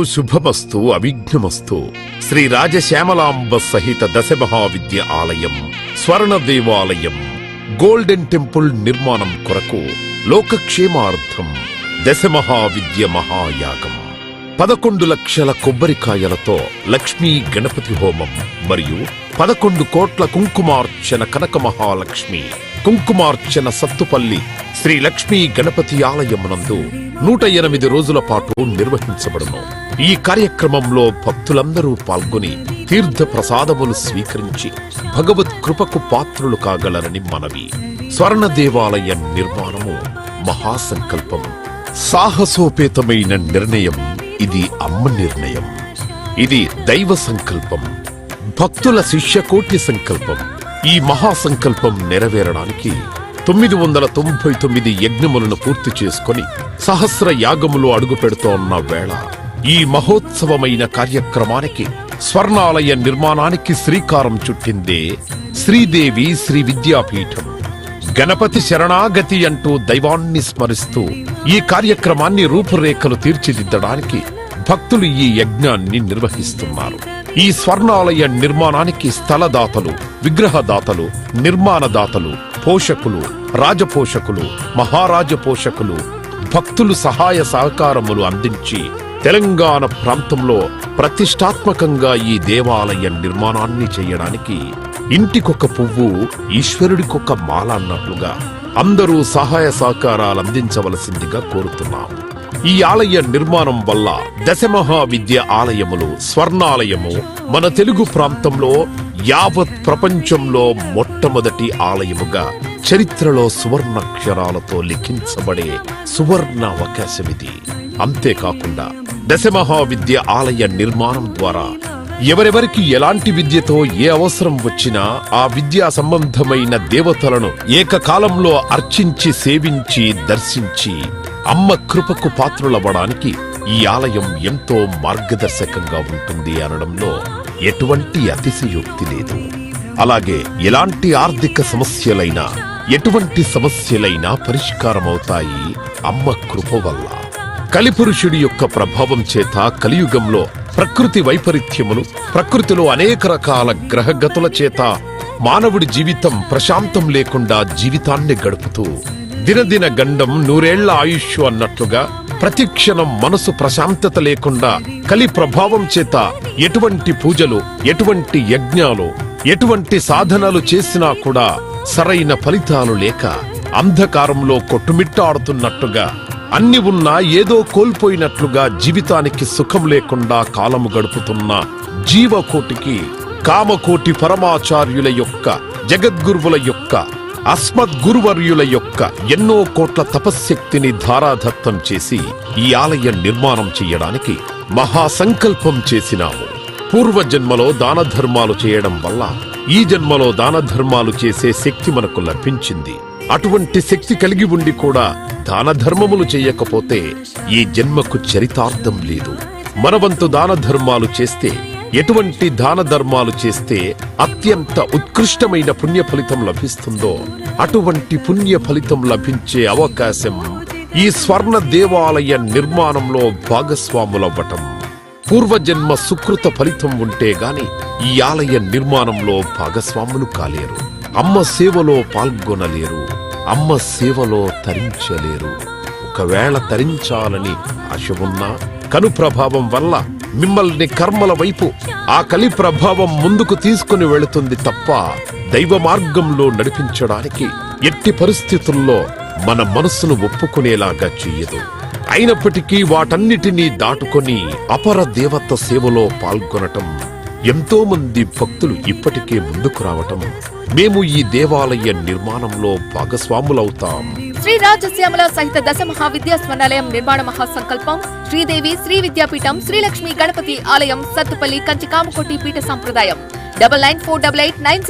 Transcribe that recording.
శుభమస్తు అవిఘ్నమస్తు. శ్రీ రాజశ్యామలాంబ సహిత దశమహావిద్య ఆలయం స్వర్ణ దేవాలయం గోల్డెన్ టెంపుల్ నిర్మాణం కొరకు లోకక్షేమార్థం దశమహావిద్య మహాయాగం 11 లక్షల కొబ్బరికాయలతో లక్ష్మీ గణపతి హోమం మరియు 11 కోట్ల కుంకుమార్చన కనక మహాలక్ష్మి కుంకుమార్చన సత్తుపల్లి శ్రీ లక్ష్మీ గణపతి ఆలయమునందు 108 రోజుల పాటు నిర్వహించబడును. ఈ కార్యక్రమంలో భక్తులందరూ పాల్గొని తీర్థ ప్రసాదములు స్వీకరించి భగవత్ కృపకు పాత్రులు కాగలరని మనవి. స్వర్ణ దేవాలయ నిర్మాణము మహాసంకల్పం, సాహసోపేతమైన నిర్ణయం. ఇది అమ్మ నిర్ణయం, ఇది దైవ సంకల్పం, భక్తుల శిష్యకోటి సంకల్పం. ఈ మహాసంకల్పం నెరవేరడానికి 999 యజ్ఞములను పూర్తి చేసుకుని సహస్ర యాగములు అడుగు పెడుతోన్న వేళ ఈ మహోత్సవమైన కార్యక్రమానికి స్వర్ణాలయ నిర్మాణానికి శ్రీకారం చుట్టిందే శ్రీదేవి శ్రీ విద్యాపీఠం. గణపతి శరణాగతి అంటూ దైవాన్ని స్మరిస్తూ ఈ కార్యక్రమాన్ని రూపురేఖలు తీర్చిదిద్దడానికి భక్తులు ఈ యజ్ఞాన్ని నిర్వహిస్తున్నారు. ఈ స్వర్ణాలయ నిర్మాణానికి స్థలదాతలు, విగ్రహదాతలు, నిర్మాణదాతలు, పోషకులు, రాజపోషకులు, మహారాజ పోషకులు, భక్తులు సహాయ సహకారములు అందించి తెలంగాణ ప్రాంతంలో ప్రతిష్టాత్మకంగా ఈ దేవాలయ నిర్మాణాన్ని చేయడానికి ఇంటికొక పువ్వు ఈశ్వరుడికొక మాల అన్నట్లుగా అందరూ సహాయ సహకారాలు అందించవలసిందిగా కోరుతున్నాం. ఈ ఆలయ నిర్మాణం వల్ల దశమహావిద్య ఆలయములు స్వర్ణాలయము మన తెలుగు ప్రాంతంలో యావత్ ప్రపంచంలో మొట్టమొదటి ఆలయముగా చరిత్రలో సువర్ణాక్షరాలతో లిఖించబడే సువర్ణ అవకాశమిది. అంతేకాకుండా దశమహావిద్య ఆలయ నిర్మాణం ద్వారా ఎవరెవరికి ఎలాంటి విద్యతో ఏ అవసరం వచ్చినా ఆ విద్యా సంబంధమైన దేవతలను ఏకకాలంలో అర్చించి సేవించి దర్శించి అమ్మ కృపకు పాత్రులవ్వడానికి ఈ ఆలయం ఎంతో మార్గదర్శకంగా ఉంటుంది అనడంలో ఎటువంటి అతిశయోక్తి లేదు. అలాగే ఎలాంటి ఆర్థిక సమస్యలైనా ఎటువంటి సమస్యలైనా పరిష్కారమవుతాయి అమ్మ కృప వల్ల. కలిపురుషుడి యొక్క ప్రభావం చేత కలియుగంలో ప్రకృతి వైపరీత్యములు, ప్రకృతిలో అనేక రకాల గ్రహగతుల చేత మానవుడి జీవితం ప్రశాంతం లేకుండా జీవితాన్ని గడుపుతూ దినదిన గండం 100 ఏళ్ల ఆయుష్ అన్నట్లుగా ప్రతిక్షణం మనసు ప్రశాంతత లేకుండా కలి ప్రభావం చేత ఎటువంటి పూజలు, ఎటువంటి యజ్ఞాలు, ఎటువంటి సాధనలు చేసినా కూడా సరైన ఫలితాలు లేక అంధకారంలో కొట్టుమిట్టాడుతున్నట్టుగా అన్ని ఉన్నా ఏదో కోల్పోయినట్లుగా జీవితానికి సుఖం లేకుండా కాలము గడుపుతున్న జీవకోటికి కామకోటి పరమాచార్యుల యొక్క, జగద్గురువుల యొక్క, అస్మద్గురువర్యుల యొక్క ఎన్నో కోట్ల తపశ్శక్తిని ధారాదత్తం చేసి ఈ ఆలయ నిర్మాణం చెయ్యడానికి మహాసంకల్పం చేసినాము. పూర్వజన్మలో దాన ధర్మాలు చేయడం వల్ల ఈ జన్మలో దాన ధర్మాలు చేసే శక్తి మనకు లభించింది. అటువంటి శక్తి కలిగి ఉండి కూడా దాన ధర్మములు చెయ్యకపోతే ఈ జన్మకు చరితార్థం లేదు. మనవంతు దాన ధర్మాలు చేస్తే, ఎటువంటి దాన ధర్మాలు చేస్తే అత్యంత ఉత్కృష్టమైన పుణ్య ఫలితం లభిస్తుందో అటువంటి పుణ్య ఫలితం లభించే అవకాశం ఈ స్వర్ణ దేవాలయ నిర్మాణంలో భాగస్వాములవ్వటం. పూర్వజన్మ సుకృత ఫలితం ఉంటే గాని ఈ ఆలయ నిర్మాణంలో భాగస్వాములు కాలేరు, అమ్మ సేవలో పాల్గొనలేరు, అమ్మ సేవలో తరించలేరు. ఒకవేళ తరించాలని ఆశ ఉన్నా కను ప్రభావం వల్ల మిమ్మల్ని కర్మల వైపు ఆ కలి ప్రభావం ముందుకు తీసుకుని వెళుతుంది తప్ప దైవ మార్గంలో నడిపించడానికి ఎట్టి పరిస్థితుల్లో మన మనస్సును ఒప్పుకునేలాగా చెయ్యదు. అయినప్పటికీ వాటన్నిటినీ దాటుకొని అపర దేవత సేవలో పాల్గొనటం ఎంతో మంది భక్తులు ఇప్పటికే ముందుకు రావటం మేము ఈ దేవాలయ నిర్మాణంలో భాగస్వాములవుతాం. శ్రీ రాజశ్యామల సహిత దశమహావిద్యా స్వర్ణాలయం నిర్మాణ మహాసంకల్పం శ్రీదేవి శ్రీ విద్యాపీఠం శ్రీ లక్ష్మీ గణపతి ఆలయం సత్తుపల్లి కంచి కామకోటి పీఠ సంప్రదాయం 994889